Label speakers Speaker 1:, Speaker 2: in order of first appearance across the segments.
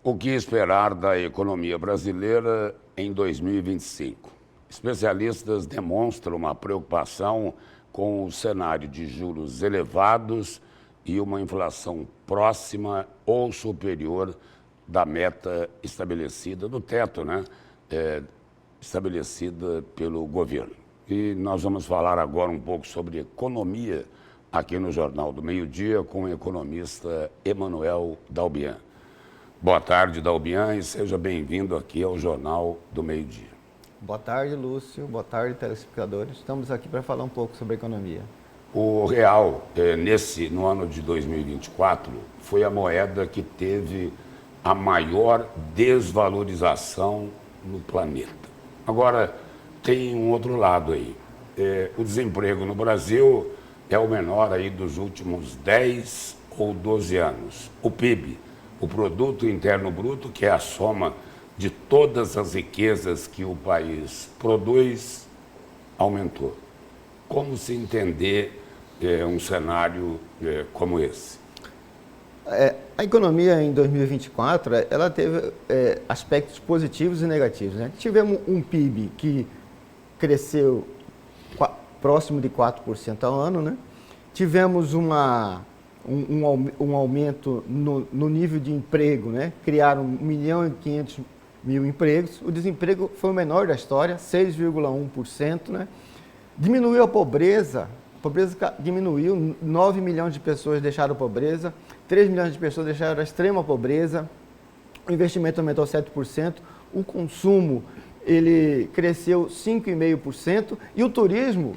Speaker 1: O que esperar da economia brasileira em 2025? Especialistas demonstram uma preocupação com o cenário de juros elevados e uma inflação próxima ou superior da meta estabelecida, do teto, estabelecida pelo governo. E nós vamos falar agora um pouco sobre economia aqui no Jornal do Meio-Dia com o economista Emanuel Dalbian. Boa tarde, Dalbian, e seja bem-vindo aqui ao Jornal do Meio-Dia.
Speaker 2: Boa tarde, Lúcio. Boa tarde, telespectadores. Estamos aqui para falar um pouco sobre economia.
Speaker 1: O real, no ano de 2024, foi a moeda que teve a maior desvalorização no planeta. Agora, tem um outro lado aí. O desemprego no Brasil é o menor aí dos últimos 10 ou 12 anos. O PIB, o Produto Interno Bruto, que é a soma de todas as riquezas que o país produz, aumentou. Como se entender um cenário como esse?
Speaker 2: A economia em 2024, ela teve aspectos positivos e negativos, né? Tivemos um PIB que cresceu próximo de 4% ao ano, né? Tivemos um aumento no nível de emprego, né? Criaram 1.500.000 empregos. O desemprego foi o menor da história, 6,1%, né? Diminuiu a pobreza diminuiu, 9 milhões de pessoas deixaram a pobreza, 3 milhões de pessoas deixaram a extrema pobreza, o investimento aumentou 7%, o consumo ele cresceu 5,5% e o turismo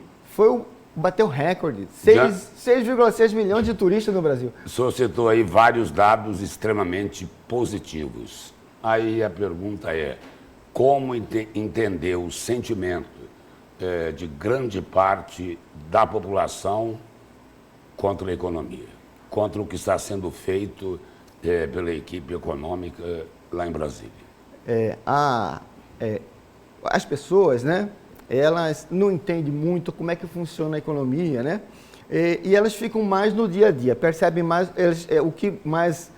Speaker 2: bateu recorde, 6,6 milhões de turistas no Brasil.
Speaker 1: O senhor citou aí vários dados extremamente positivos. Aí a pergunta é, como entender o sentimento de grande parte da população contra a economia, contra o que está sendo feito pela equipe econômica lá em Brasília?
Speaker 2: As pessoas, né, elas não entendem muito como é que funciona a economia, né? E elas ficam mais no dia a dia, percebem mais, o que mais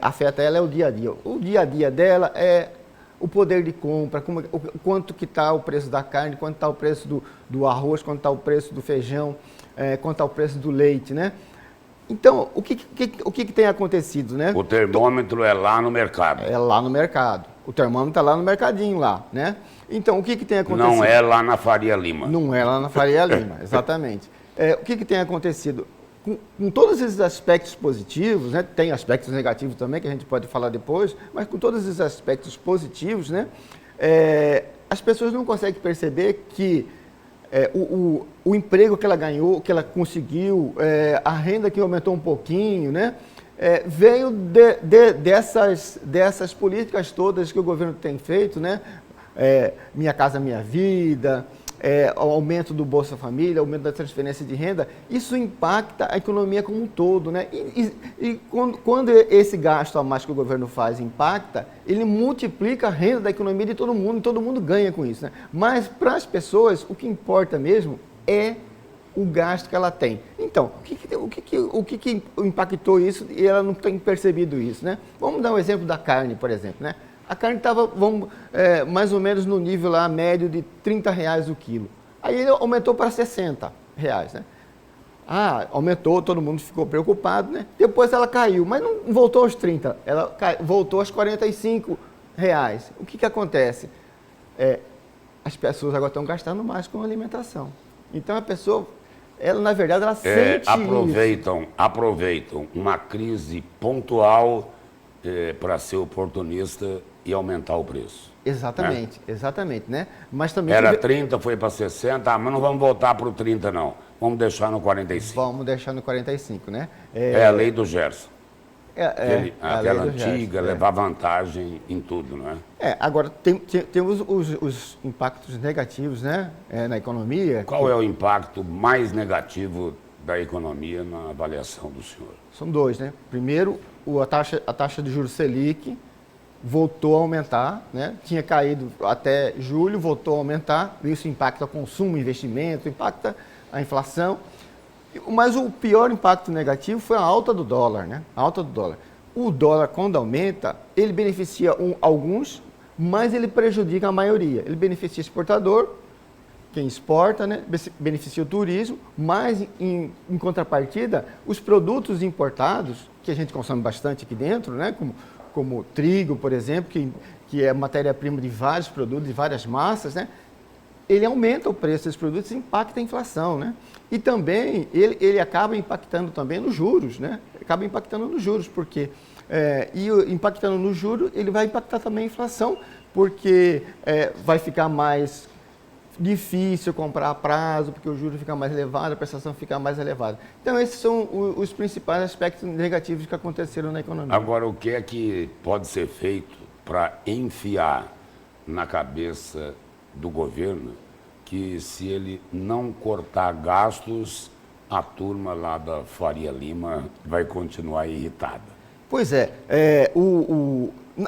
Speaker 2: afeta ela é o dia a dia. O dia a dia dela é o poder de compra, quanto que está o preço da carne, quanto está o preço do arroz, quanto está o preço do feijão, quanto está o preço do leite, né? Então, o que tem acontecido, né?
Speaker 1: O termômetro é lá no mercado.
Speaker 2: É lá no mercado. O termômetro está lá no mercadinho, lá, né? Então, o que tem acontecido?
Speaker 1: Não é lá na Faria Lima.
Speaker 2: Não é lá na Faria Lima, exatamente. O que tem acontecido? Com todos esses aspectos positivos, né, tem aspectos negativos também, que a gente pode falar depois, mas com todos esses aspectos positivos, né, as pessoas não conseguem perceber que o emprego que ela ganhou, que ela conseguiu, a renda que aumentou um pouquinho, né, veio dessas políticas todas que o governo tem feito, né, Minha Casa Minha Vida, o aumento do Bolsa Família, aumento da transferência de renda, isso impacta a economia como um todo, né? E quando esse gasto a mais que o governo faz impacta, ele multiplica a renda da economia de todo mundo, e todo mundo ganha com isso, né? Mas para as pessoas, o que importa mesmo é o gasto que ela tem. Então, o que impactou isso e ela não tem percebido isso, né? Vamos dar um exemplo da carne, por exemplo, né? A carne estava mais ou menos no nível lá médio de R$30 o quilo. Aí ele aumentou para R$60, né? Aumentou, todo mundo ficou preocupado, né? Depois ela caiu, mas não voltou aos 30, ela voltou aos R$45. O que acontece? As pessoas agora estão gastando mais com alimentação. Então a pessoa, na verdade, ela sente
Speaker 1: aproveitam uma crise pontual para ser oportunista e aumentar o preço.
Speaker 2: Exatamente, né? Mas também
Speaker 1: era 30, foi para 60, mas não vamos voltar para o 30 não, vamos deixar no 45.
Speaker 2: Vamos deixar no 45, né?
Speaker 1: É a lei do Gerson. Aquela antiga,
Speaker 2: Gerson,
Speaker 1: levar vantagem em tudo, não é?
Speaker 2: Agora temos os impactos negativos, né, na economia.
Speaker 1: Qual é o impacto mais negativo da economia na avaliação do senhor?
Speaker 2: São dois, né? Primeiro, a taxa de juros Selic voltou a aumentar, né? Tinha caído até julho, voltou a aumentar. Isso impacta o consumo, investimento, impacta a inflação. Mas o pior impacto negativo foi a alta do dólar, né? A alta do dólar. o dólar, quando aumenta, ele beneficia alguns, mas ele prejudica a maioria. Ele beneficia o exportador, quem exporta, né? Beneficia o turismo, mas, em contrapartida, os produtos importados, que a gente consome bastante aqui dentro, né? Como trigo, por exemplo, que é matéria-prima de vários produtos, de várias massas, né? Ele aumenta o preço desses produtos e impacta a inflação, né? E também, ele acaba impactando também nos juros, né? Acaba impactando nos juros, porque... impactando no juro, ele vai impactar também a inflação, porque vai ficar mais difícil comprar a prazo, porque o juro fica mais elevado, a prestação fica mais elevada. Então, esses são os principais aspectos negativos que aconteceram na economia.
Speaker 1: Agora, o que é que pode ser feito para enfiar na cabeça do governo que, se ele não cortar gastos, a turma lá da Faria Lima vai continuar irritada?
Speaker 2: Pois é,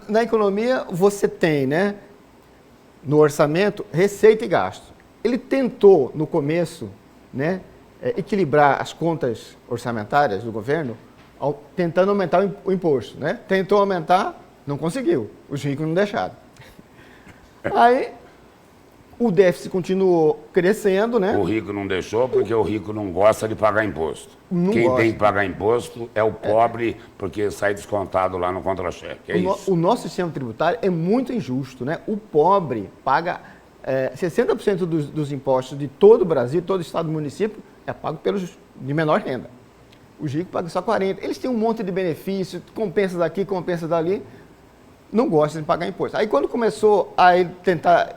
Speaker 2: na economia você tem, né, no orçamento, receita e gasto. Ele tentou, no começo, né, equilibrar as contas orçamentárias do governo, tentando aumentar o imposto, né? Tentou aumentar, não conseguiu, os ricos não deixaram. Aí, o déficit continuou crescendo, né?
Speaker 1: O rico não deixou porque o rico não gosta de pagar imposto.
Speaker 2: Não
Speaker 1: Quem
Speaker 2: gosta.
Speaker 1: tem que pagar imposto é o pobre, porque sai descontado lá no contra-cheque. É isso.
Speaker 2: O nosso sistema tributário é muito injusto, né? O pobre paga 60% dos impostos de todo o Brasil, todo o estado e município, é pago pelos de menor renda. Os ricos pagam só 40%. Eles têm um monte de benefícios, compensas daqui, compensas dali, não gostam de pagar imposto. Aí, quando começou a ele tentar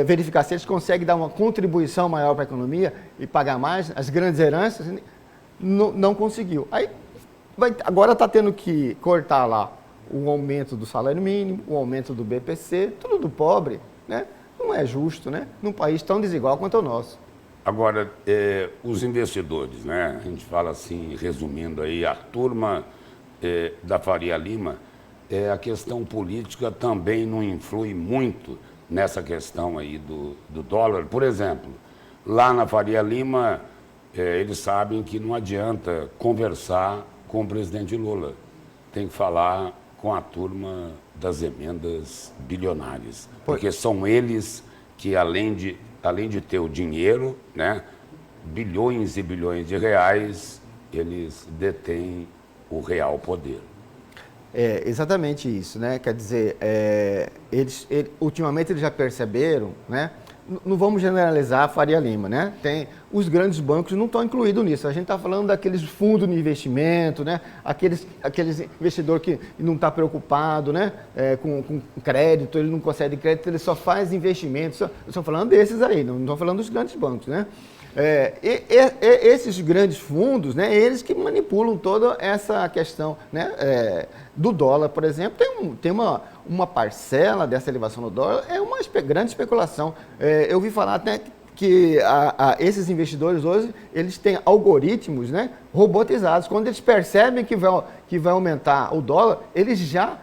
Speaker 2: verificar se eles conseguem dar uma contribuição maior para a economia e pagar mais, as grandes heranças, não conseguiu. Aí, agora está tendo que cortar lá o aumento do salário mínimo, o aumento do BPC, tudo do pobre, né? Não é justo, né? Num país tão desigual quanto o nosso.
Speaker 1: Agora, os investidores, né? A gente fala assim, resumindo aí, a turma da Faria Lima, a questão política também não influi muito nessa questão aí do dólar. Por exemplo, lá na Faria Lima, eles sabem que não adianta conversar com o presidente Lula. Tem que falar com a turma das emendas bilionárias. Porque são eles que, além de ter o dinheiro, né, bilhões e bilhões de reais, eles detêm o real poder.
Speaker 2: É exatamente isso, né? Quer dizer, ultimamente eles já perceberam, né? Não vamos generalizar a Faria Lima, né? Os grandes bancos não estão incluídos nisso. A gente está falando daqueles fundos de investimento, né? Aqueles investidor que não está preocupado, né? Com crédito, ele não concede crédito, ele só faz investimentos. Estou falando desses aí, não estou falando dos grandes bancos, né? Esses grandes fundos, né? Eles que manipulam toda essa questão, né? Do dólar, por exemplo, tem uma parcela dessa elevação do dólar, é uma grande especulação. Eu ouvi falar até que esses investidores hoje, eles têm algoritmos, né, robotizados. Quando eles percebem que vai aumentar o dólar, eles já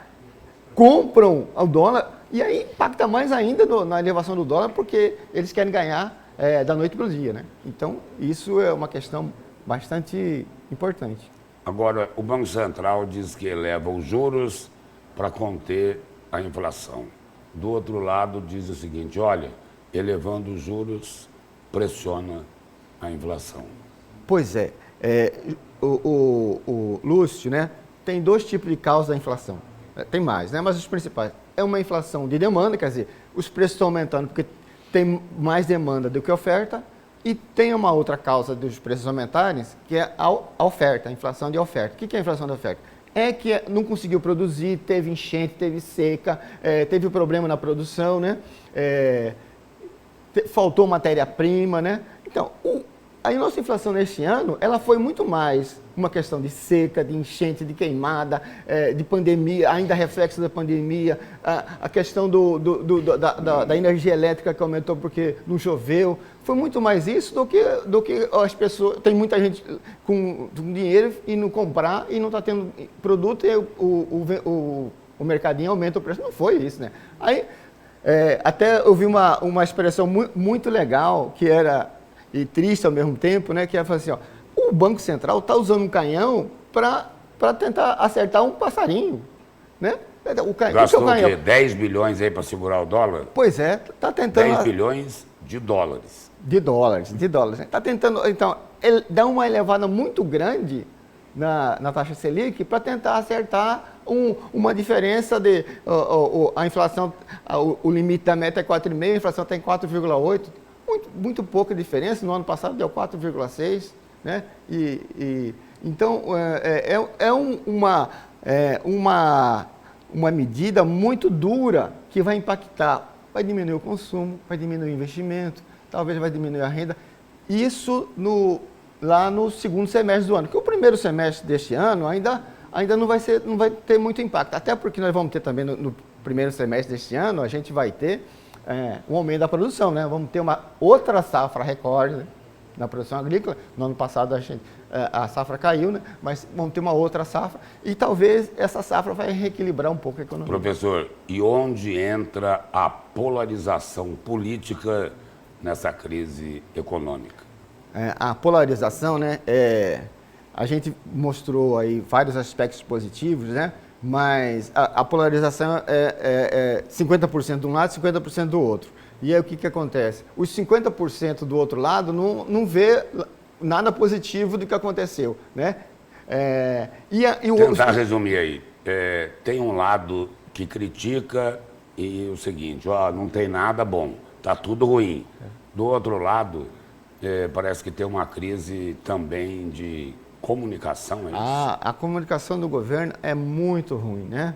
Speaker 2: compram o dólar e aí impacta mais ainda na elevação do dólar, porque eles querem ganhar da noite para o dia, né? Então, isso é uma questão bastante importante.
Speaker 1: Agora, o Banco Central diz que eleva os juros para conter a inflação. Do outro lado, diz o seguinte, olha, elevando os juros, pressiona a inflação.
Speaker 2: Pois é. O Lúcio, né, tem dois tipos de causa da inflação. Tem mais, né, mas os principais. É uma inflação de demanda, quer dizer, os preços estão aumentando porque tem mais demanda do que oferta, e tem uma outra causa dos preços aumentarem, que é a oferta, a inflação de oferta. O que é a inflação de oferta? É que não conseguiu produzir, teve enchente, teve seca, teve problema na produção, né? Faltou matéria-prima, né? Então, a nossa inflação neste ano, ela foi muito mais uma questão de seca, de enchente, de queimada, de pandemia, ainda reflexo da pandemia, a questão da energia elétrica que aumentou porque não choveu. Foi muito mais isso do que as pessoas... Tem muita gente com dinheiro e não comprar e não está tendo produto e o mercadinho aumenta o preço. Não foi isso, né? Aí, até eu vi uma expressão muito legal, que era... e triste ao mesmo tempo, né? Que é assim, ó, o Banco Central está usando um canhão para para tentar acertar um passarinho, né?
Speaker 1: Gastou o quê? 10 bilhões aí para segurar o dólar?
Speaker 2: Pois é, está tentando...
Speaker 1: 10 bilhões de dólares.
Speaker 2: De dólares. Está tentando, então, dar uma elevada muito grande na taxa Selic para tentar acertar uma diferença de... a inflação, o limite da meta é 4,5%, a inflação está em 4,8%. Muito pouca diferença, no ano passado deu 4,6%, né? Então, uma medida muito dura que vai impactar, vai diminuir o consumo, vai diminuir o investimento, talvez vai diminuir a renda. Isso lá no segundo semestre do ano, porque o primeiro semestre deste ano ainda não vai ter muito impacto, até porque nós vamos ter também no primeiro semestre deste ano, a gente vai ter um aumento da produção, né? Vamos ter uma outra safra recorde, né, na produção agrícola. No ano passado a safra caiu, né? Mas vamos ter uma outra safra e talvez essa safra vai reequilibrar um pouco a economia. Professor,
Speaker 1: e onde entra a polarização política nessa crise econômica?
Speaker 2: A polarização, né? A gente mostrou aí vários aspectos positivos, né? Mas a polarização é 50% de um lado e 50% do outro. E aí o que acontece? Os 50% do outro lado não vê nada positivo do que aconteceu, né?
Speaker 1: Tentar resumir aí. Tem um lado que critica e o seguinte, não tem nada bom, está tudo ruim. Do outro lado, parece que tem uma crise também de comunicação. É isso?
Speaker 2: A comunicação do governo é muito ruim, né?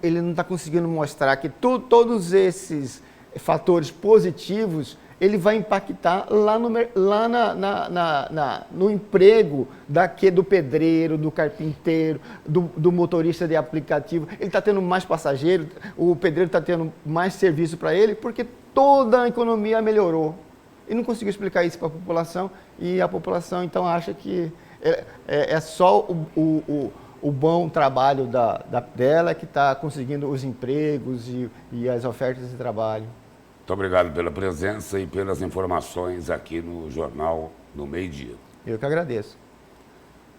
Speaker 2: Ele não está conseguindo mostrar que todos esses fatores positivos, ele vai impactar lá no emprego do pedreiro, do carpinteiro, do motorista de aplicativo. Ele está tendo mais passageiros, o pedreiro está tendo mais serviço para ele, porque toda a economia melhorou. E não conseguiu explicar isso para a população, e a população então acha que é só o bom trabalho dela que está conseguindo os empregos e as ofertas de trabalho.
Speaker 1: Muito obrigado pela presença e pelas informações aqui no Jornal do Meio-Dia.
Speaker 2: Eu que agradeço.